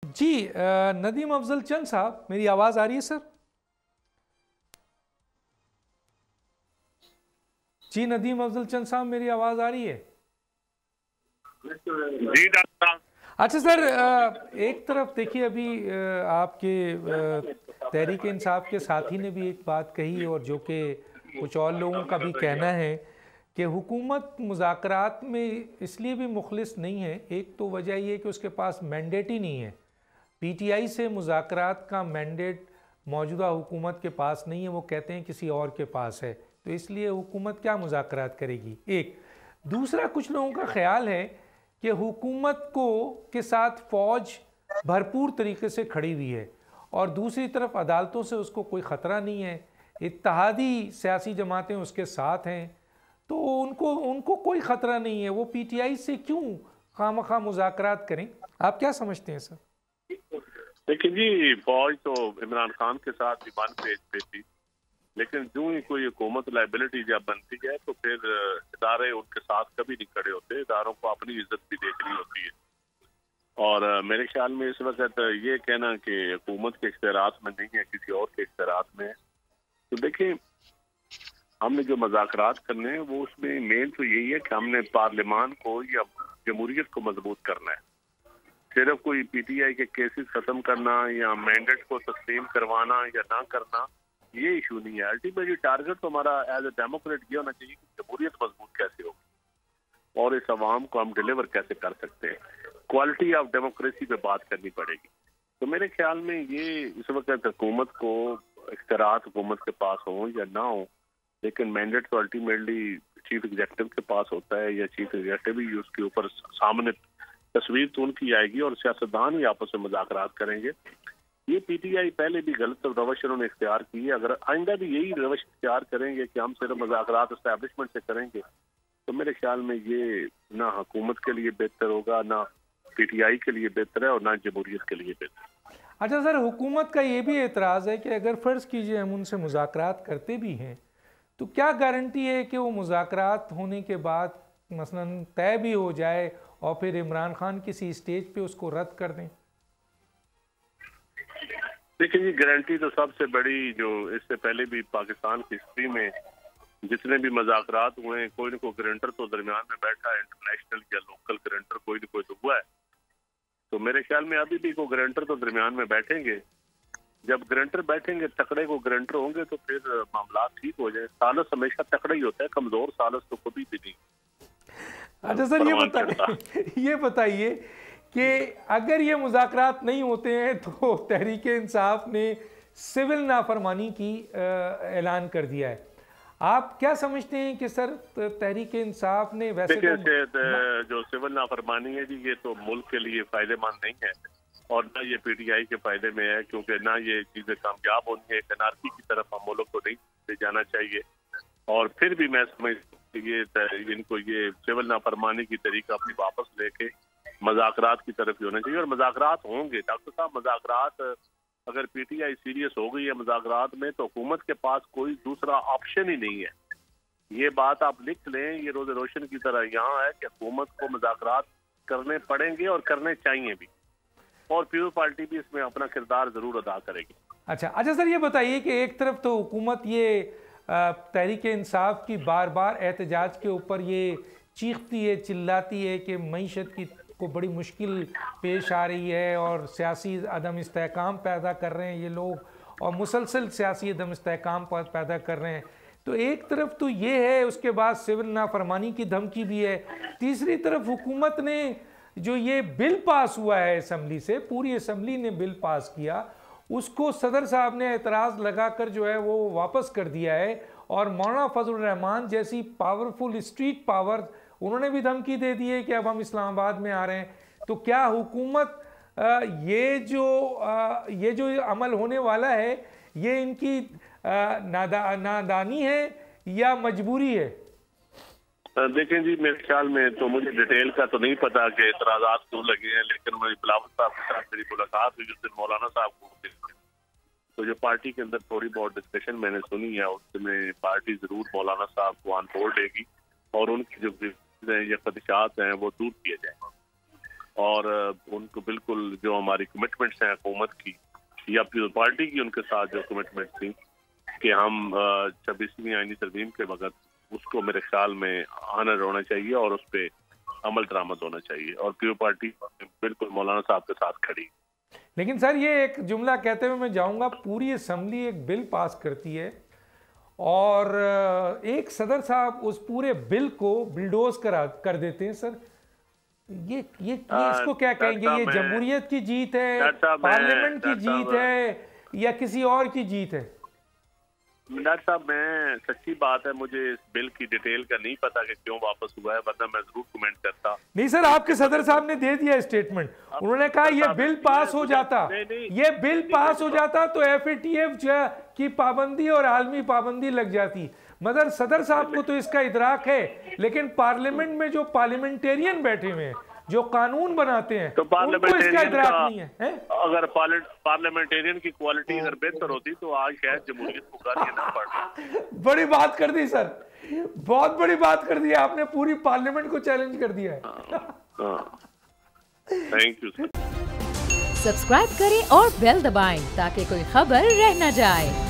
जी नदीम अफजल चंद साहब, मेरी आवाज़ आ रही है सर? जी नदीम अफजल चंद साहब, मेरी आवाज़ आ रही है? जी डॉक्टर साहब। अच्छा सर, एक तरफ देखिए अभी आपके तहरीक इंसाफ के साथी ने भी एक बात कही और जो कि कुछ और लोगों का भी कहना है कि हुकूमत मुज़ाकरात में इसलिए भी मुखलिस नहीं है। एक तो वजह ये कि उसके पास मैंडेट ही नहीं है। पीटीआई से मुज़ाकरात का मैंडेट मौजूदा हुकूमत के पास नहीं है, वो कहते हैं किसी और के पास है, तो इसलिए हुकूमत क्या मुज़ाकरात करेगी। एक दूसरा, कुछ लोगों का ख्याल है कि हुकूमत को के साथ फ़ौज भरपूर तरीके से खड़ी हुई है और दूसरी तरफ अदालतों से उसको कोई ख़तरा नहीं है, इत्तेहादी सियासी जमातें उसके साथ हैं, तो उनको उनको कोई ख़तरा नहीं है। वो पीटीआई से क्यों खामखा मुज़ाकरात करें? आप क्या समझते हैं सर? देखिए जी, फौज तो इमरान खान के साथ भी वन पेज पे थी, लेकिन जो ही कोई हुकूमत लाइबिलिटी जब बनती है तो फिर इदारे उनके साथ कभी नहीं खड़े होते। इदारों को अपनी इज्जत भी देखनी होती है। और मेरे ख्याल में इस वक्त ये कहना कि हुकूमत के इख्तियारात में नहीं है, किसी और के इख्तियारात में है, तो देखिए हमने जो मुज़ाकरात करने हैं वो उसमें मेन तो यही है कि हमने पार्लियामान को या जमहूरियत को मजबूत करना है। सिर्फ कोई पीटीआई के केसेस खत्म करना या मैंडेट को तस्लीम करवाना या ना करना ये इशू नहीं है। अल्टीमेटली टारगेट तो हमारा एज ए डेमोक्रेट ये होना चाहिए कि जमहूरियत मजबूत कैसे होगी और इस अवाम को हम डिलीवर कैसे कर सकते हैं। क्वालिटी ऑफ डेमोक्रेसी पे बात करनी पड़ेगी। तो मेरे ख्याल में ये इस वक्त हुकूमत को इख्तियारात हुकूमत के पास हो या ना हो, लेकिन मैंडेट तो अल्टीमेटली चीफ एग्जीक्यूटिव के पास होता है या चीफ एग्जीक्यूटिव ही उसके ऊपर सामने तस्वीर तो उनकी आएगी और सियासतदान ही आपस में मुज़ाकरात करेंगे। ये पीटीआई पहले भी गलत रवश उन्होंने इख्तियार की है, अगर आइंदा भी यही रवश इख्तियार करेंगे कि हम सिर्फ मुज़ाकरात एस्टैब्लिशमेंट से करेंगे तो मेरे ख्याल में ये ना हुकूमत के लिए बेहतर होगा, ना पीटीआई के लिए बेहतर है और ना जमहूरियत के लिए बेहतर। अच्छा सर, हुकूमत का ये भी एतराज़ है कि अगर फ़र्ज़ कीजिए हम उनसे मुज़ाकरात करते भी हैं तो क्या गारंटी है कि वो मुज़ाकरात होने के बाद मसलन तय भी हो जाए और फिर इमरान खान किसी स्टेज पे उसको रद्द कर दें? देखिए जी, गारंटी तो सबसे बड़ी जो इससे पहले भी पाकिस्तान की हिस्ट्री में जितने भी मुज़ाकरात हुए हैं, कोई न कोई गारंटर तो दरमियान में बैठा है, इंटरनेशनल या लोकल गारंटर कोई न कोई तो हुआ है। तो मेरे ख्याल में अभी भी कोई गारंटर तो दरमियान में बैठेंगे। जब गारंटर बैठेंगे, तकड़े को गारंटर होंगे तो फिर मामला ठीक हो जाए। सालस हमेशा तकड़ा ही होता है, कमजोर सालस तो कभी भी नहीं। अच्छा सर, ये बताइए कि अगर ये मुज़ाकरात नहीं होते हैं तो तहरीक इंसाफ ने सिविल नाफरमानी की ऐलान कर दिया है। आप क्या समझते हैं कि सर तहरीक इंसाफ ने वैसे देखिए जो सिविल नाफरमानी है जी, ये तो मुल्क के लिए फायदेमंद नहीं है और ना ये पीटीआई के फायदे में है, क्योंकि ना ये चीजें कामयाब होनी है। एनआरसी की तरफ हम मुल्क को नहीं ले जाना चाहिए। और फिर भी मैं समझता हूँ कि इनको ये सिविल नाफरमानी की तरीका अपनी वापस लेके मुज़ाकरात की तरफ ही होना चाहिए और मुज़ाकरात होंगे। डॉक्टर साहब, मुज़ाकरात अगर पीटीआई सीरियस हो गई है मुज़ाकरात में तो हुकूमत के पास कोई दूसरा ऑप्शन ही नहीं है। ये बात आप लिख लें, ये रोज़ रोशन की तरह यहाँ है कि हुकूमत को मुज़ाकरात करने पड़ेंगे और करने चाहिए भी, और पीपल्स पार्टी भी इसमें अपना किरदार जरूर अदा करेगी। अच्छा सर, ये बताइए कि एक तरफ तो हुकूमत ये तहरीक इंसाफ की बार बार एहतजाज के ऊपर ये चीखती है, चिल्लाती है कि मईशत की को बड़ी मुश्किल पेश आ रही है और सियासी अदम इस्तेहकाम पैदा कर रहे हैं ये लोग और मुसलसल सियासी अदम इस्तेहकाम पैदा कर रहे हैं। तो एक तरफ तो ये है, उसके बाद सिविल नाफरमानी की धमकी भी है। तीसरी तरफ हुकूमत ने जो ये बिल पास हुआ है असम्बली से, पूरी असम्बली ने बिल पास किया, उसको सदर साहब ने एतराज़ लगाकर जो है वो वापस कर दिया है और मौलाना फजलुर रहमान जैसी पावरफुल स्ट्रीट पावर उन्होंने भी धमकी दे दी है कि अब हम इस्लामाबाद में आ रहे हैं। तो क्या हुकूमत ये जो अमल होने वाला है ये इनकी नादानी है या मजबूरी है? देखें जी, मेरे ख्याल में तो मुझे डिटेल का तो नहीं पता कि एतराज़ात क्यों लगे हैं, लेकिन मेरी बिलावल साहब के साथ मेरी मुलाकात हुई जिस दिन मौलाना साहब को, तो जो पार्टी के अंदर थोड़ी बहुत डिस्कशन मैंने सुनी है उसमें पार्टी जरूर मौलाना साहब को ऑन बोर्ड लेगी और उनकी जो या खदशात हैं वो दूर किए जाएंगे। और उनको बिल्कुल जो हमारी कमिटमेंट्स हैं हुकूमत की या पीपल पार्टी की, उनके साथ जो कमिटमेंट थी कि हम 26वीं आईनी तरमीम के वक्त उसको मेरे ख्याल में ऑनर होना चाहिए और उस पर अमल दरामद होना चाहिए, और पीपल पार्टी बिल्कुल मौलाना साहब के साथ खड़ी। लेकिन सर ये एक जुमला कहते हुए मैं जाऊंगा, पूरी असम्बली एक बिल पास करती है और एक सदर साहब उस पूरे बिल को बिल्डोज कर देते हैं। सर ये इसको क्या कहेंगे? ये जमहूरियत की जीत है, पार्लियामेंट की जीत है, या किसी और की जीत है? डॉक्टर साहब, मैं सच्ची बात है, मुझे इस बिल की डिटेल का नहीं पता कि क्यों वापस हुआ है, वरना मैं जरूर कमेंट करता। नहीं सर, आपके सदर साहब ने दे दिया स्टेटमेंट। उन्होंने कहा ये बिल पास हो जाता, ये बिल पास हो जाता तो FATF की पाबंदी और आलमी पाबंदी लग जाती। मगर सदर साहब को तो इसका इदराक है, लेकिन पार्लियामेंट में जो पार्लियामेंटेरियन बैठे हुए हैं, जो कानून बनाते हैं, तो उनको इसका इदराक नहीं है। अगर पार्लियामेंटेरियन की क्वालिटी अगर बेहतर होती तो आज शायद जमहूरियत पुकार ना पड़ता। बड़ी बात कर दी सर, बहुत बड़ी बात कर दी आपने, पूरी पार्लियामेंट को चैलेंज कर दिया है। Thank you sir. सब्सक्राइब करें और बेल दबाएं ताकि कोई खबर रह न जाए।